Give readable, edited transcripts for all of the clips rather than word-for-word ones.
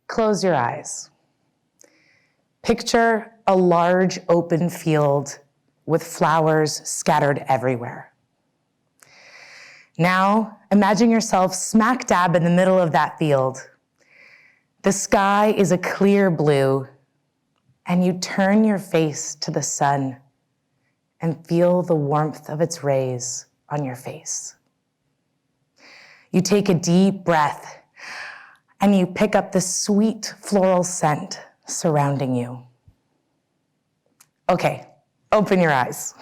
close your eyes. Picture a large open field with flowers scattered everywhere. Now, imagine yourself smack dab in the middle of that field. The sky is a clear blue, and you turn your face to the sun and feel the warmth of its rays on your face. You take a deep breath, and you pick up the sweet floral scent surrounding you. Okay, open your eyes.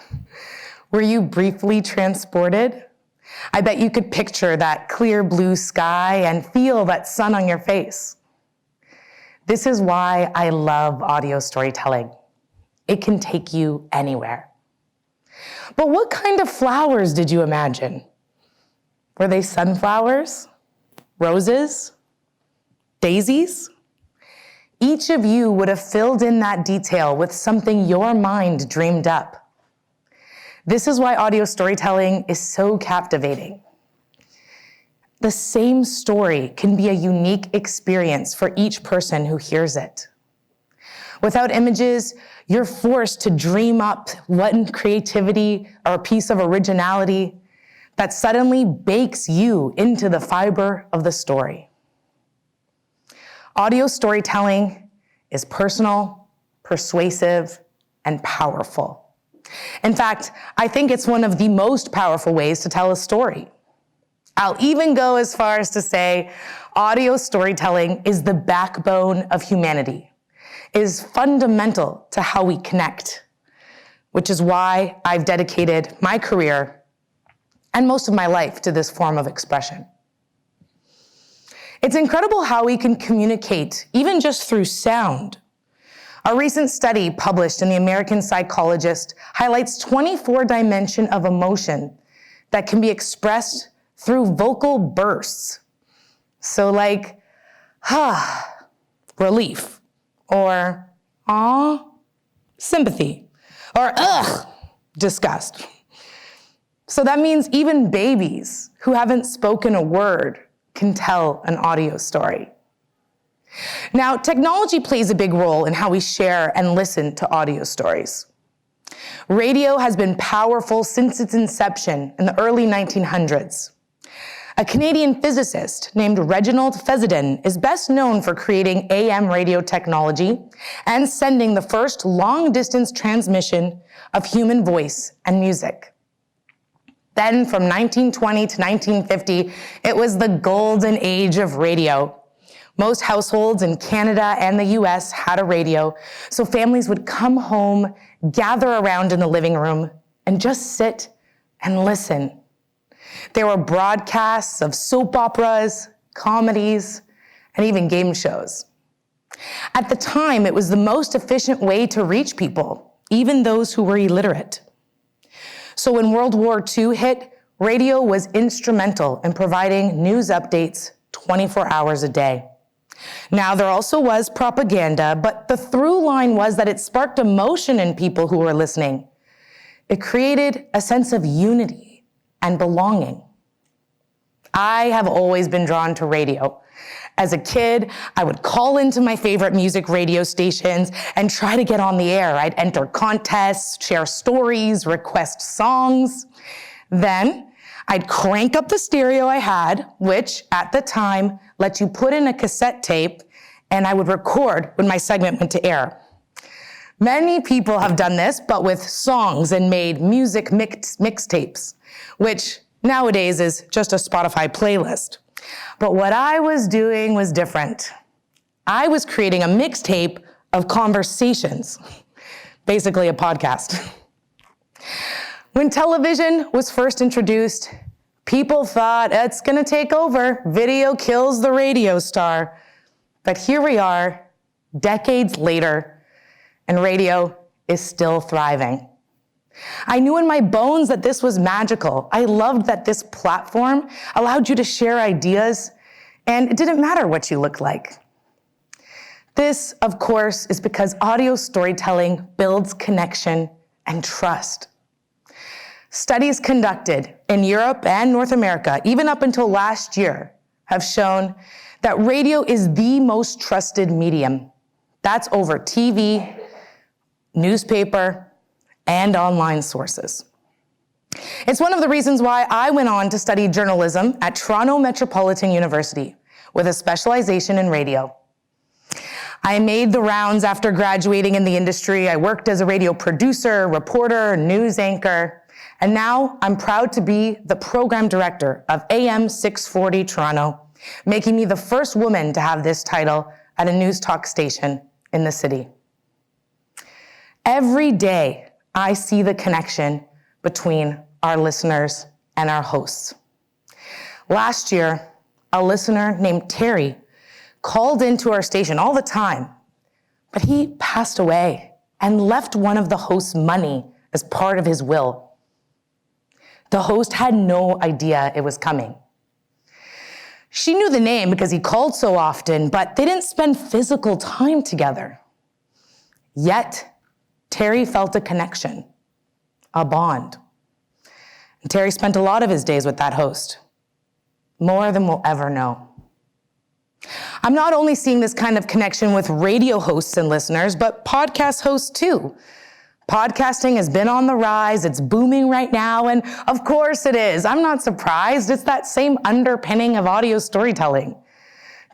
Were you briefly transported? I bet you could picture that clear blue sky and feel that sun on your face. This is why I love audio storytelling. It can take you anywhere. But what kind of flowers did you imagine? Were they sunflowers? Roses? Daisies? Each of you would have filled in that detail with something your mind dreamed up. This is why audio storytelling is so captivating. The same story can be a unique experience for each person who hears it. Without images, you're forced to dream up one creativity or a piece of originality that suddenly bakes you into the fiber of the story. Audio storytelling is personal, persuasive, and powerful. In fact, I think it's one of the most powerful ways to tell a story. I'll even go as far as to say audio storytelling is the backbone of humanity. It is fundamental to how we connect, which is why I've dedicated my career and most of my life to this form of expression. It's incredible how we can communicate, even just through sound. A recent study published in the American Psychologist highlights 24 dimensions of emotion that can be expressed through vocal bursts. So like, relief, or sympathy, or disgust. So that means even babies who haven't spoken a word can tell an audio story. Now, technology plays a big role in how we share and listen to audio stories. Radio has been powerful since its inception in the early 1900s. A Canadian physicist named Reginald Fessenden is best known for creating AM radio technology and sending the first long-distance transmission of human voice and music. Then from 1920 to 1950, it was the golden age of radio. Most households in Canada and the US had a radio, so families would come home, gather around in the living room, and just sit and listen. There were broadcasts of soap operas, comedies, and even game shows. At the time, it was the most efficient way to reach people, even those who were illiterate. So when World War II hit, radio was instrumental in providing news updates 24 hours a day. Now, there also was propaganda, but the through line was that it sparked emotion in people who were listening. It created a sense of unity and belonging. I have always been drawn to radio. As a kid, I would call into my favorite music radio stations and try to get on the air. I'd enter contests, share stories, request songs. Then I'd crank up the stereo I had, which at the time let you put in a cassette tape, and I would record when my segment went to air. Many people have done this, but with songs and made music mixtapes, which nowadays is just a Spotify playlist. But what I was doing was different. I was creating a mixtape of conversations, basically a podcast. When television was first introduced, people thought it's gonna take over. Video kills the radio star. But here we are, decades later, and radio is still thriving. I knew in my bones that this was magical. I loved that this platform allowed you to share ideas, and it didn't matter what you looked like. This, of course, is because audio storytelling builds connection and trust. Studies conducted in Europe and North America, even up until last year, have shown that radio is the most trusted medium. That's over TV, newspaper, and online sources. It's one of the reasons why I went on to study journalism at Toronto Metropolitan University with a specialization in radio. I made the rounds after graduating in the industry. I worked as a radio producer, reporter, news anchor, and now I'm proud to be the program director of AM 640 Toronto, making me the first woman to have this title at a news talk station in the city. Every day, I see the connection between our listeners and our hosts. Last year, a listener named Terry called into our station all the time, but he passed away and left one of the host's money as part of his will. The host had no idea it was coming. She knew the name because he called so often, but they didn't spend physical time together. Yet, Terry felt a connection, a bond. And Terry spent a lot of his days with that host, more than we'll ever know. I'm not only seeing this kind of connection with radio hosts and listeners, but podcast hosts too. Podcasting has been on the rise, it's booming right now, and of course it is. I'm not surprised, it's that same underpinning of audio storytelling.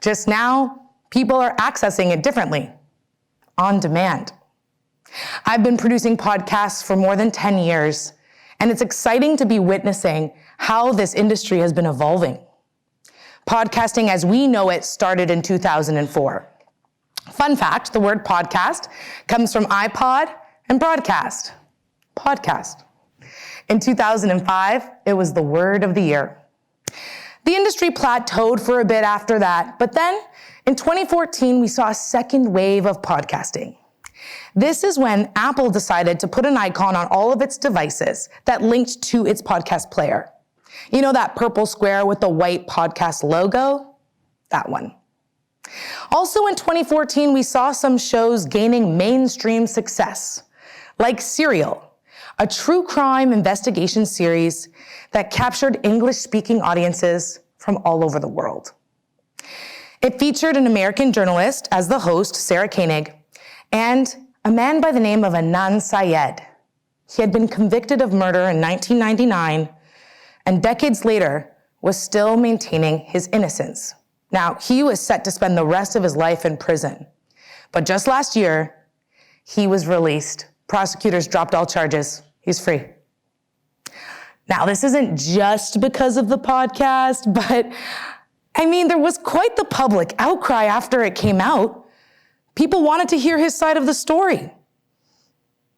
Just now, people are accessing it differently, on demand. I've been producing podcasts for more than 10 years, and it's exciting to be witnessing how this industry has been evolving. Podcasting as we know it started in 2004. Fun fact, the word podcast comes from iPod and broadcast, podcast. In 2005, it was the word of the year. The industry plateaued for a bit after that, but then in 2014, we saw a second wave of podcasting. This is when Apple decided to put an icon on all of its devices that linked to its podcast player. You know that purple square with the white podcast logo? That one. Also in 2014, we saw some shows gaining mainstream success, like Serial, a true crime investigation series that captured English-speaking audiences from all over the world. It featured an American journalist as the host, Sarah Koenig, and a man by the name of Adnan Syed. He had been convicted of murder in 1999, and decades later was still maintaining his innocence. Now, he was set to spend the rest of his life in prison. But just last year, he was released. Prosecutors dropped all charges. He's free. Now, this isn't just because of the podcast, but there was quite the public outcry after it came out. People wanted to hear his side of the story.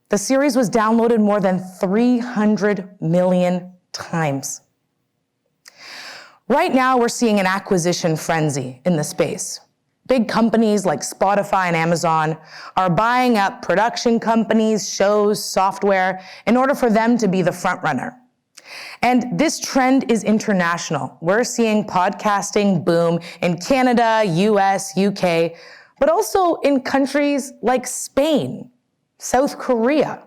The series was downloaded more than 300 million times. Right now, we're seeing an acquisition frenzy in the space. Big companies like Spotify and Amazon are buying up production companies, shows, software, in order for them to be the front runner. And this trend is international. We're seeing podcasting boom in Canada, US, UK, but also in countries like Spain, South Korea,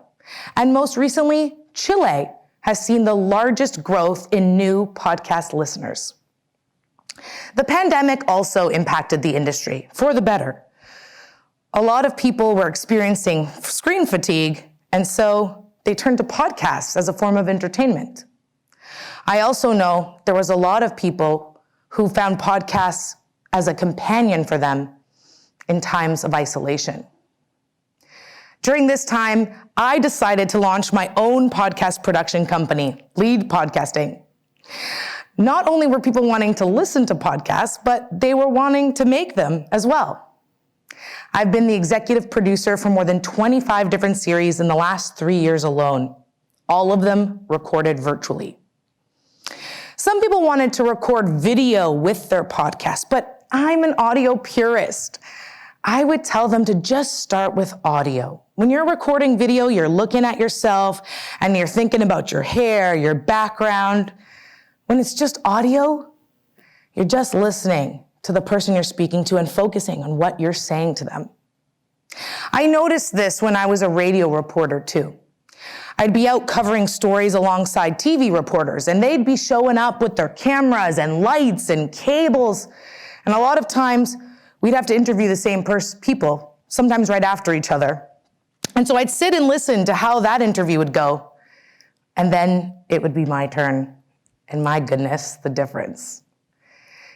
and most recently, Chile has seen the largest growth in new podcast listeners. The pandemic also impacted the industry for the better. A lot of people were experiencing screen fatigue, and so they turned to podcasts as a form of entertainment. I also know there was a lot of people who found podcasts as a companion for them in times of isolation. During this time, I decided to launch my own podcast production company, Lead Podcasting. Not only were people wanting to listen to podcasts, but they were wanting to make them as well. I've been the executive producer for more than 25 different series in the last 3 years alone, all of them recorded virtually. Some people wanted to record video with their podcast, but I'm an audio purist. I would tell them to just start with audio. When you're recording video, you're looking at yourself and you're thinking about your hair, your background. When it's just audio, you're just listening to the person you're speaking to and focusing on what you're saying to them. I noticed this when I was a radio reporter too. I'd be out covering stories alongside TV reporters, and they'd be showing up with their cameras and lights and cables. And a lot of times we'd have to interview the same people, sometimes right after each other. And so I'd sit and listen to how that interview would go. And then it would be my turn. And my goodness, the difference.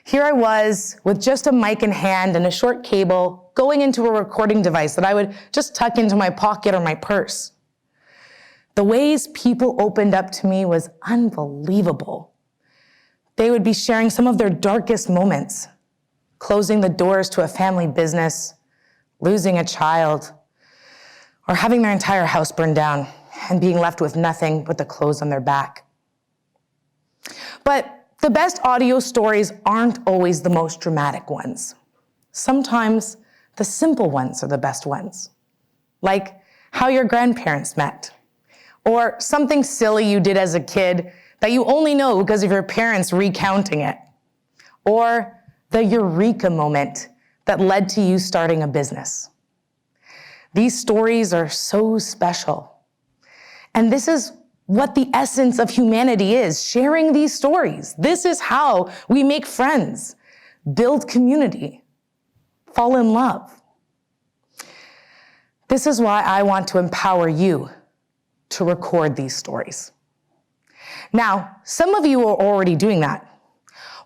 Here I was with just a mic in hand and a short cable going into a recording device that I would just tuck into my pocket or my purse. The ways people opened up to me was unbelievable. They would be sharing some of their darkest moments, closing the doors to a family business, losing a child, or having their entire house burned down and being left with nothing but the clothes on their back. But the best audio stories aren't always the most dramatic ones. Sometimes the simple ones are the best ones, like how your grandparents met, or something silly you did as a kid that you only know because of your parents recounting it, or the eureka moment that led to you starting a business. These stories are so special. And this is what the essence of humanity is, sharing these stories. This is how we make friends, build community, fall in love. This is why I want to empower you to record these stories. Now, some of you are already doing that.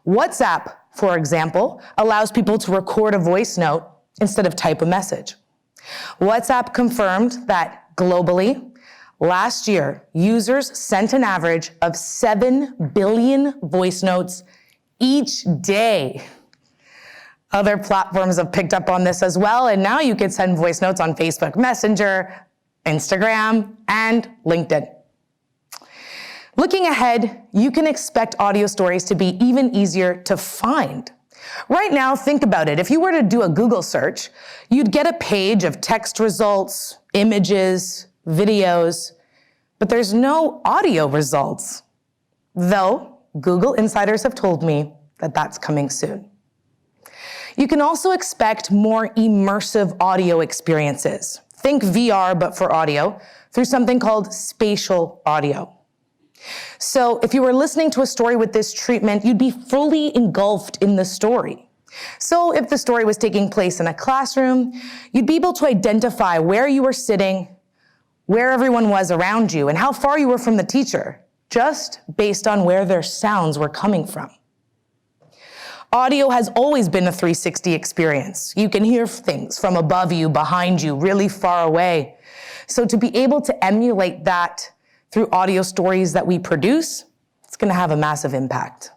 WhatsApp, for example, allows people to record a voice note instead of type a message. WhatsApp confirmed that globally, last year, users sent an average of 7 billion voice notes each day. Other platforms have picked up on this as well, and now you can send voice notes on Facebook Messenger, Instagram, and LinkedIn. Looking ahead, you can expect audio stories to be even easier to find. Right now, think about it. If you were to do a Google search, you'd get a page of text results, images, videos, but there's no audio results. Though, Google insiders have told me that that's coming soon. You can also expect more immersive audio experiences. Think VR, but for audio, through something called spatial audio. So if you were listening to a story with this treatment, you'd be fully engulfed in the story. So if the story was taking place in a classroom, you'd be able to identify where you were sitting, where everyone was around you, and how far you were from the teacher, just based on where their sounds were coming from. Audio has always been a 360 experience. You can hear things from above you, behind you, really far away. So to be able to emulate that through audio stories that we produce, it's going to have a massive impact.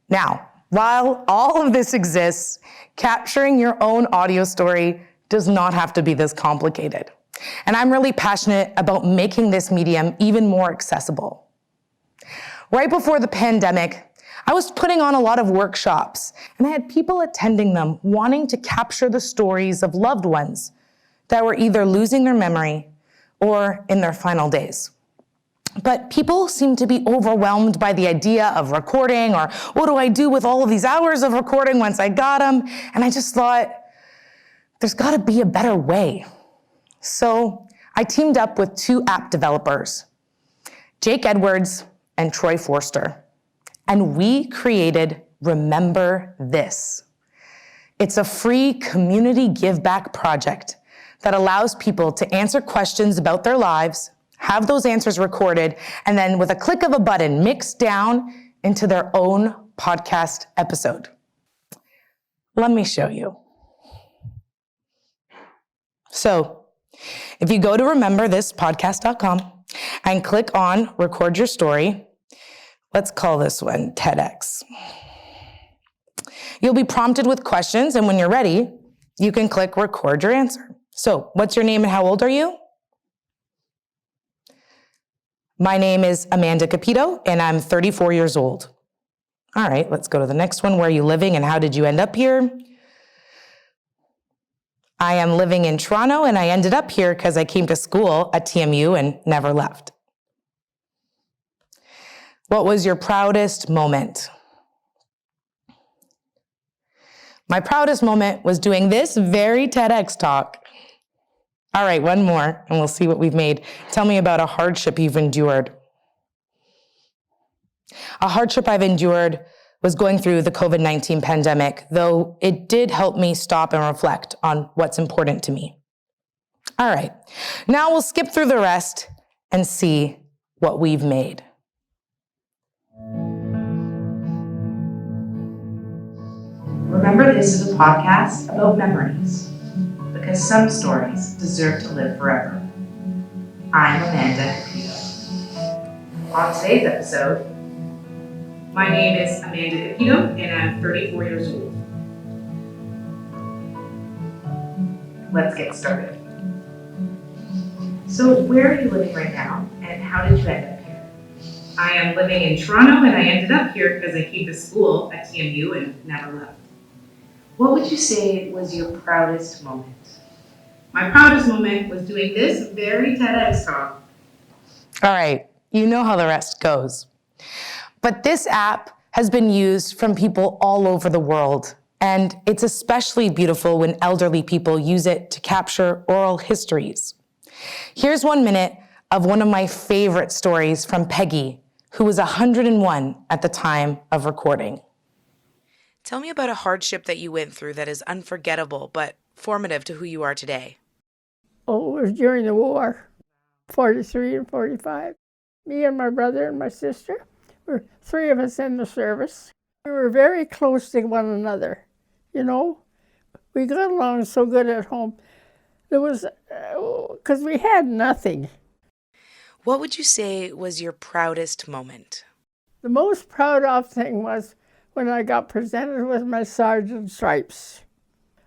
Now, while all of this exists, capturing your own audio story does not have to be this complicated. And I'm really passionate about making this medium even more accessible. Right before the pandemic, I was putting on a lot of workshops, and I had people attending them wanting to capture the stories of loved ones that were either losing their memory or in their final days. But people seem to be overwhelmed by the idea of recording, or what do I do with all of these hours of recording once I got them? And I just thought, there's got to be a better way. So I teamed up with 2 app developers, Jake Edwards and Troy Forster, and we created Remember This. It's a free community give-back project that allows people to answer questions about their lives, have those answers recorded, and then with a click of a button, mixed down into their own podcast episode. Let me show you. So, if you go to rememberthispodcast.com and click on record your story, let's call this one TEDx. You'll be prompted with questions, and when you're ready, you can click record your answer. So, what's your name and how old are you? My name is Amanda Cupido, and I'm 34 years old. All right, let's go to the next one. Where are you living and how did you end up here? I am living in Toronto, and I ended up here because I came to school at TMU and never left. What was your proudest moment? My proudest moment was doing this very TEDx talk. All right, one more, and we'll see what we've made. Tell me about a hardship you've endured. A hardship I've endured was going through the COVID-19 pandemic, though it did help me stop and reflect on what's important to me. All right, now we'll skip through the rest and see what we've made. Remember, this is a podcast about memories, because some stories deserve to live forever. I'm Amanda Cupido. On today's episode, my name is Amanda Cupido, and I'm 34 years old. let's get started. So, where are you living right now, and how did you end up here? I am living in Toronto, and I ended up here because I came to school at TMU and never left. What would you say was your proudest moment? My proudest moment was doing this very TEDx talk. All right, you know how the rest goes. But this app has been used from people all over the world, and it's especially beautiful when elderly people use it to capture oral histories. Here's 1 minute of one of my favorite stories from Peggy, who was 101 at the time of recording. Tell me about a hardship that you went through that is unforgettable but formative to who you are today. Oh, it was during the war, 43 and 45. Me and my brother and my sister, were three of us in the service. We were very close to one another, you know. We got along so good at home. There was, because we had nothing. What would you say was your proudest moment? The most proud of thing was when I got presented with my sergeant stripes.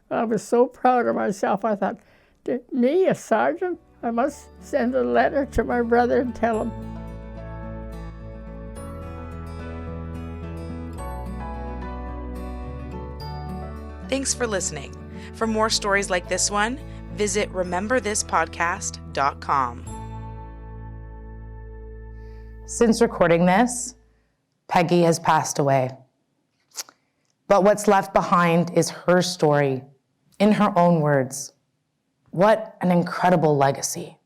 I was so proud of myself. I thought, me, a sergeant? I must send a letter to my brother and tell him. Thanks for listening. For more stories like this one, visit rememberthispodcast.com. Since recording this, Peggy has passed away. But what's left behind is her story, in her own words. What an incredible legacy.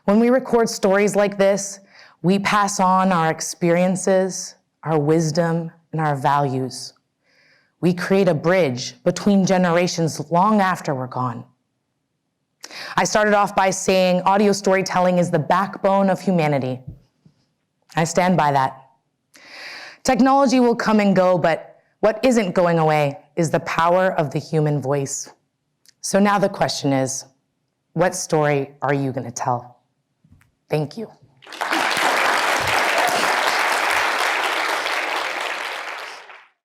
When we record stories like this, we pass on our experiences, our wisdom, and our values. We create a bridge between generations long after we're gone. I started off by saying audio storytelling is the backbone of humanity. I stand by that. Technology will come and go, but what isn't going away is the power of the human voice. So now the question is, what story are you going to tell? Thank you.